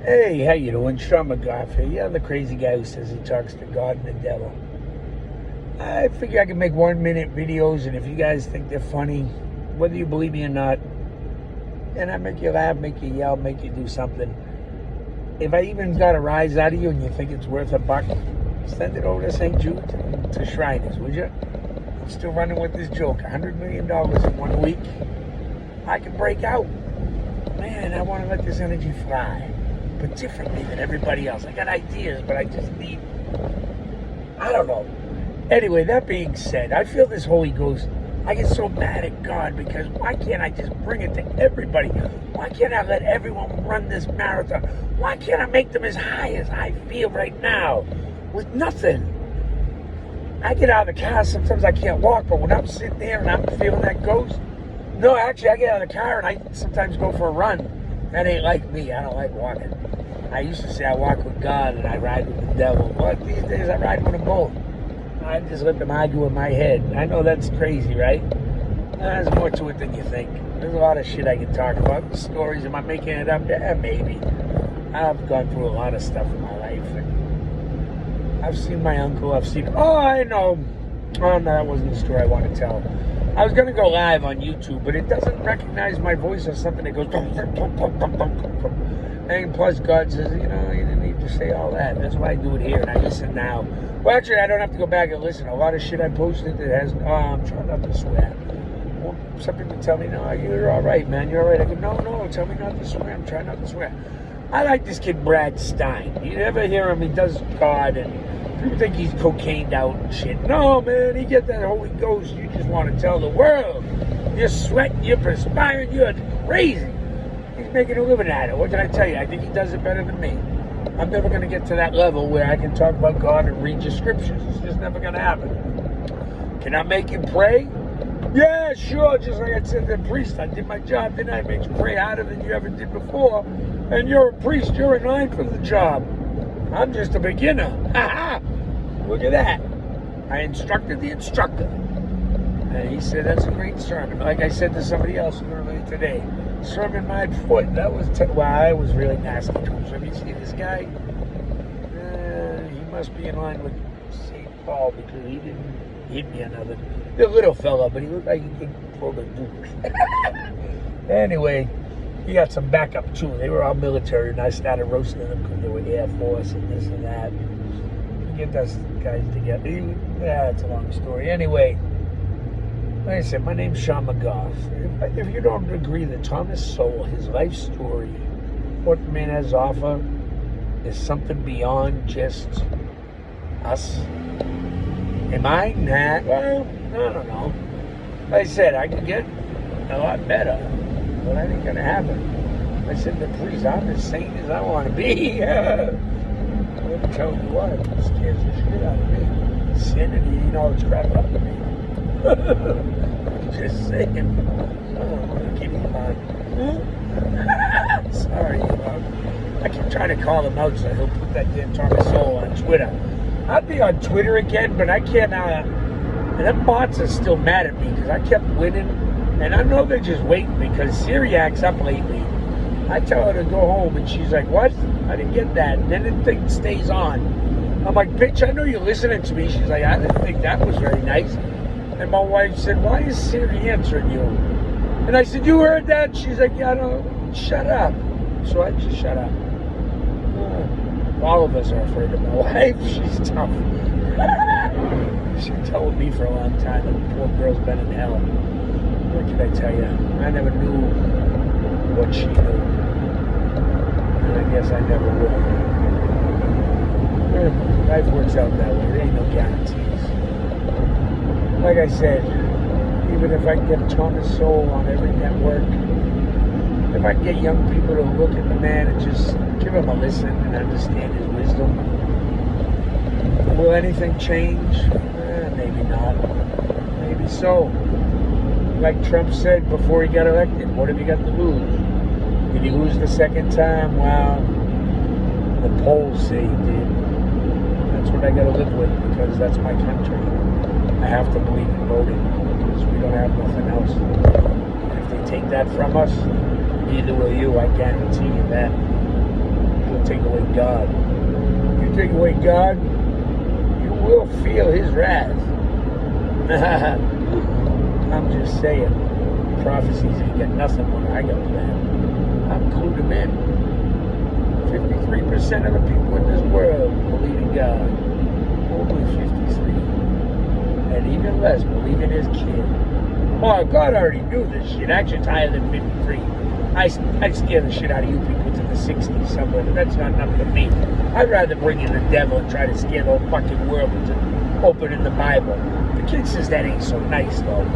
Hey, how you doing? Sean McGough here. Yeah, I'm the crazy guy who says he talks to God and the devil. I figure I can make 1-minute videos, and if you guys think they're funny, whether you believe me or not, and I make you laugh, make you yell, make you do something. If I even got a rise out of you and you think it's worth $1, send it over to St. Jude to Shriners, would you? I'm still running with this joke. $100 million in 1 week. I can break out. Man, I want to let this energy fly, but differently than everybody else. I got ideas, but I just need, I don't know. Anyway, that being said, I feel this Holy Ghost. I get so mad at God because why can't I just bring it to everybody? Why can't I let everyone run this marathon? Why can't I make them as high as I feel right now with nothing? I get out of the car, sometimes I can't walk, but when I'm sitting there and I'm feeling that ghost, no, actually, I get out of the car and I sometimes go for a run. That ain't like me. I don't like walking. I used to say I walk with God and I ride with the devil. But these days I ride with them both. I just let them argue in my head. I know that's crazy, right? There's more to it than you think. There's a lot of shit I can talk about. Stories, am I making it up? Yeah, maybe. I've gone through a lot of stuff in my life. And I've seen my uncle. Oh, I know. Oh, no, that wasn't the story I want to tell. I was going to go live on YouTube, but it doesn't recognize my voice as something that goes... And plus, God says, you didn't need to say all that. That's why I do it here, and I listen now. Well, actually, I don't have to go back and listen. A lot of shit I posted that has... Oh, I'm trying not to swear. Well, some people tell me, no, you're all right, man. You're all right. I go, no, tell me not to swear. I'm trying not to swear. I like this kid, Brad Stein. You ever hear him? He does God, and people think he's cocained out and shit. No, man, he get that Holy Ghost. You just want to tell the world. You're sweating, you're perspiring, you're crazy. He's making a living at it. What did I tell you? I think he does it better than me. I'm never going to get to that level where I can talk about God and read your scriptures. It's just never going to happen. Can I make you pray? Yeah, sure. Just like I said to the priest, I did my job, didn't I? Make you pray harder than you ever did before. And you're a priest. You're in line for the job. I'm just a beginner. Ha-ha! Look at that. I instructed the instructor. And he said, that's a great sermon. Like I said to somebody else earlier today, sermon my foot. That was, I was really nasty to him. So if you see this guy, he must be in line with St. Paul because he didn't hit me another. He's a little fella, but he looked like he could throw the duke. Anyway, he got some backup too. They were all military, and I started roasting them because they were Air Force and this and that. You get those guys together. Yeah, it's a long story. Anyway, like I said, my name's Sean McGough. If you don't agree that Thomas Sowell, his life story, what man has to offer, is something beyond just us, am I? Nah. Well, I don't know. Like I said, I could get a lot better, but that ain't gonna happen. I said to the priest, I'm as sane as I want to be. I'm telling you what, it scares the shit out of me. Sanity, it's crap up to me. Just saying. Oh, give me mine. Sorry, I keep trying to call him out so he'll put that damn Thomas Sowell on Twitter. I'd be on Twitter again, but I can't. And them bots are still mad at me because I kept winning. And I know they're just waiting because Syriac's up lately. I tell her to go home, and she's like, what? I didn't get that. And then the thing stays on. I'm like, bitch, I know you're listening to me. She's like, I didn't think that was very nice. And my wife said, why is Siri answering you? And I said, you heard that? She's like, yeah, no, shut up. So I just shut up. All of us are afraid of my wife. She's tough. She told me for a long time that the poor girl's been in hell. What can I tell you? I never knew what she knew. And I guess I never will. Life works out that way. There ain't no guarantees. Like I said, even if I can get Thomas Sowell on every network, if I can get young people to look at the man and just give him a listen and understand his wisdom, will anything change? Maybe not. Maybe so. Like Trump said before he got elected, what have you got to lose? Did he lose the second time? Well, the polls say he did. That's what I got to live with because that's my country. I have to believe in voting because we don't have nothing else. And if they take that from us, neither will you, I guarantee you that. you'll take away God. If you take away God, you will feel his wrath. I'm just saying. Prophecies ain't got nothing when I got planned. I'm clued them in. 53% of the people in this world believe in God. Only 53. And even less believe in his kid. Oh, God already knew this shit. Actually, it's higher than 53. I'd scare the shit out of you people to the 60s somewhere, but that's not enough for me. I'd rather bring in the devil and try to scare the whole fucking world into opening the Bible. The kid says that ain't so nice, though.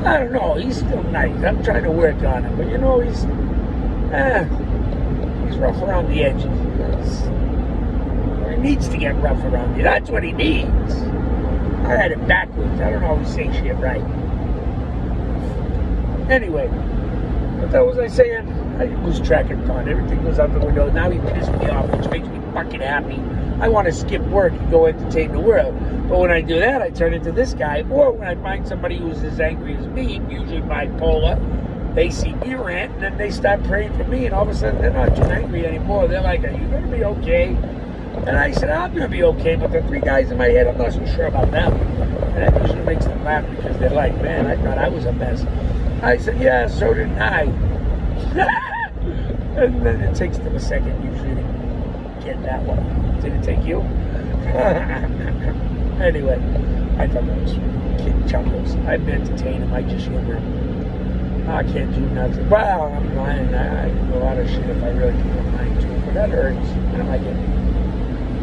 I don't know. He's still nice. I'm trying to work on him, but you know, he's rough around the edges. He needs to get rough around you. That's what he needs. I had it backwards. I don't always say shit right. Anyway, what the hell was I saying? I lose track of time. Everything goes out the window. Now he pissed me off, which makes me fucking happy. I want to skip work and go entertain the world. But when I do that, I turn into this guy. Or when I find somebody who's as angry as me, usually bipolar, they see me rant, and then they start praying for me, and all of a sudden they're not too angry anymore. They're like, are you going to be okay? And I said, I'm going to be okay, but the three guys in my head, I'm not so sure about them. And that usually makes them laugh because they're like, man, I thought I was a mess. I said, yeah, so did I. And then it takes them a second usually to get that one. Did it take you? Anyway, I thought that was kid chuckles. I'd entertain him, I just humor him. I can't do nothing. Well, I'm lying. I do a lot of shit if I really keep my mind to it, but that hurts. I don't like it.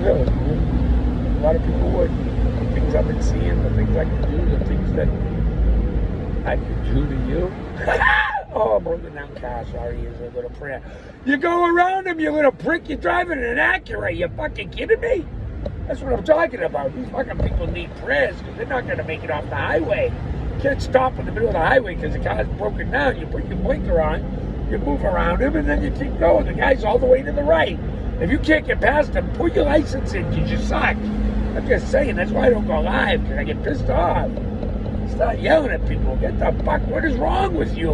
Really, a lot of people would. The things I've been seeing, the things I can do, the things that I can do to you. Oh, broken down car, sorry, is a little prayer. You go around him, you little prick, you're driving an Acura, you fucking kidding me? That's what I'm talking about. These fucking people need prayers because they're not going to make it off the highway. You can't stop in the middle of the highway because the car's broken down. You put your blinker on, you move around him, and then you keep going. The guy's all the way to the right. If you can't get past him, put your license in because you suck. I'm just saying, that's why I don't go live, because I get pissed off. Start yelling at people. Get the fuck, what is wrong with you?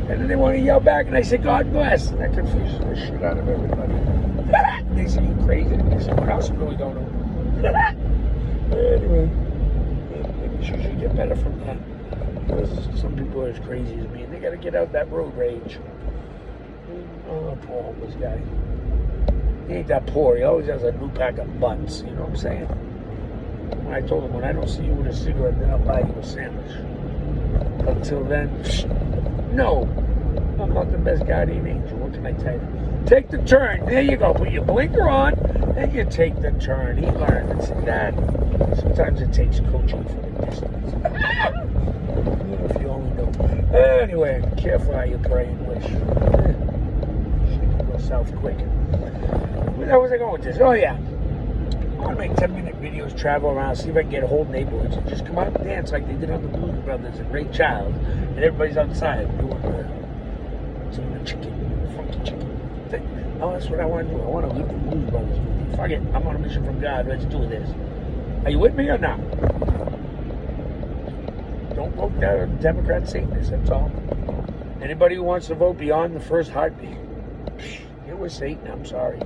And then they want to yell back, and I say, God bless. And that confuses the shit out of everybody. They say, you crazy? They say, what else really don't know? Anyway, maybe you should get better from that. Because some people are as crazy as me, and they got to get out that road rage. Oh, poor homeless guy. He ain't that poor. He always has a new pack of buns. You know what I'm saying? When I told him, when I don't see you with a cigarette, then I'll buy you a sandwich. Until then, no. I'm not the best guardian angel. What can I tell you? Take the turn. There you go. Put your blinker on, and you take the turn. He learned. It's that. Sometimes it takes coaching for the distance. If you only know. Anyway, careful how you pray and wish. Shit can go south quick. Where was I going with this? Oh, yeah. I want to make 10-minute videos, travel around, see if I can get a whole neighborhood and just come out and dance like they did on the Blues Brothers and Ray Child, and everybody's outside doing the chicken, funky chicken thing. Oh, that's what I want to do. I want to live the Blues Brothers with you. Fuck it. I'm on a mission from God. Let's do this. Are you with me or not? Don't vote Democrat Satanists, that's all. Anybody who wants to vote beyond the first heartbeat, it was Satan, I'm sorry.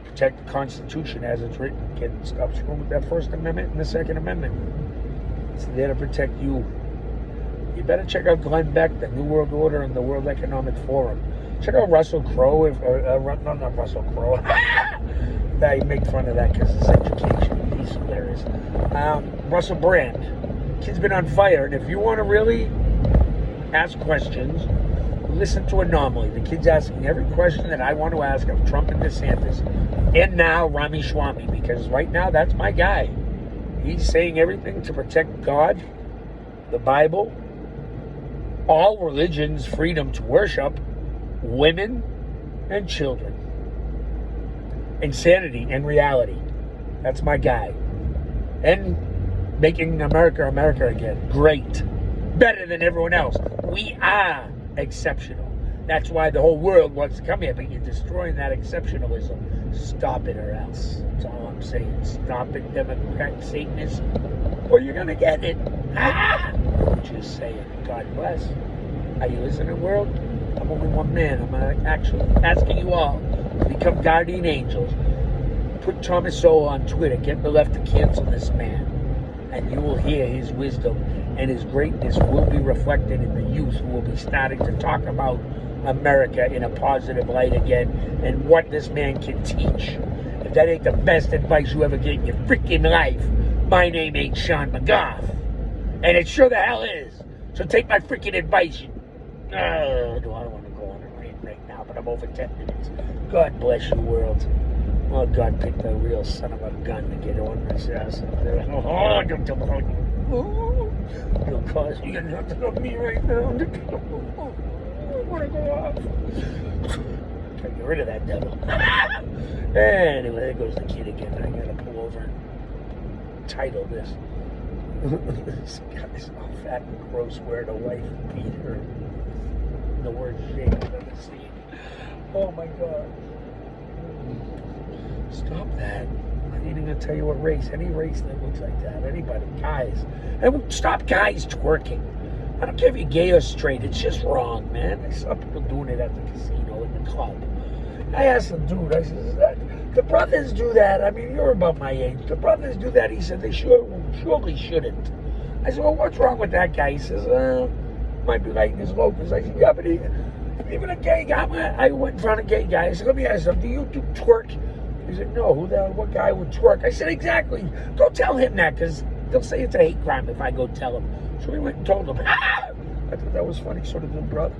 Protect the Constitution as it's written. Stop screwing with that First Amendment and the Second Amendment. It's there to protect you. You better check out Glenn Beck, the New World Order, and the World Economic Forum. Check out Russell Crowe. Not Russell Crowe. I make fun of that because it's education. He's hilarious. Russell Brand. Kid's been on fire, and if you want to really ask questions, listen to Anomaly. The kid's asking every question that I want to ask of Trump and DeSantis. And now Ramaswamy, because right now that's my guy. He's saying everything to protect God, the Bible, all religions, freedom to worship, women, and children. Insanity and reality. That's my guy. And making America America again. Great. Better than everyone else. We are exceptional. That's why the whole world wants to come here, but you're destroying that exceptionalism. Stop it or else. That's all I'm saying. Stop it, Democrat Satanists, or you're going to get it. Just say it. God bless. Are you listening, world? I'm only one man. I'm actually asking you all become guardian angels. Put Thomas Sowell on Twitter. Get the left to cancel this man. And you will hear his wisdom and his greatness will be reflected in the youth who will be starting to talk about America in a positive light again and what this man can teach. If that ain't the best advice you ever get in your freaking life, my name ain't Sean McGough. And it sure the hell is. So take my freaking advice. Do I don't want to go on a rant right now, but I'm over 10 minutes. God bless you, world. Oh, God picked a real son of a gun to get on this ass. Oh, don't tell me. You'll cause you got nothing on me right now. I want to go off. Try to get rid of that devil. Anyway, there goes the kid again. I gotta pull over and title this. This guy's all fat and gross wearing a wife beat her. The worst shit I've ever seen. Oh my God. Stop that. I ain't even gonna tell you what race. Any race that looks like that. Anybody. Guys. And stop guys twerking. I don't care if you're gay or straight. It's just wrong, man. I saw people doing it at the casino, in the club. I asked the dude, I said, the brothers do that. I mean, you're about my age. The brothers do that. He said, they surely shouldn't. I said, well, what's wrong with that guy? He says, might be lighting his loafers. I said, yeah, but even a gay guy. I went in front of a gay guy. I said, let me ask him, do you do twerk? He said, no, what guy would twerk? I said, exactly. Go tell him that, because they'll say it's a hate crime if I go tell him. So we went and told him. I thought that was funny, sort of good brother.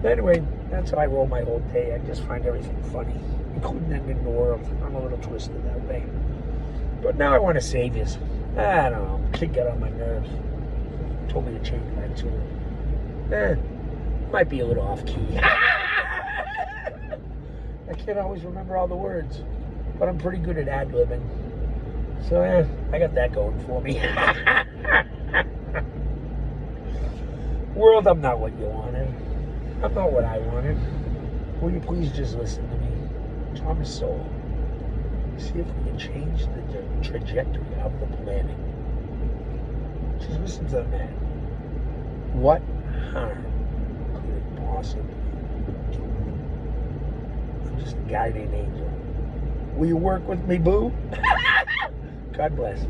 But anyway, that's how I roll my whole day. I just find everything funny, including them in the world. I'm a little twisted that way. But now I want to save you. I don't know. Kid got on my nerves. Told me to change my tune. Might be a little off key. I can't always remember all the words, but I'm pretty good at ad-libbing. So I got that going for me. World, I'm not what you wanted. I'm not what I wanted. Will you please just listen to me? Thomas Sowell. See if we can change the trajectory of the planet. Just listen to the man. What harm could it possibly do? I'm just a guardian angel. Will you work with me, boo? God bless.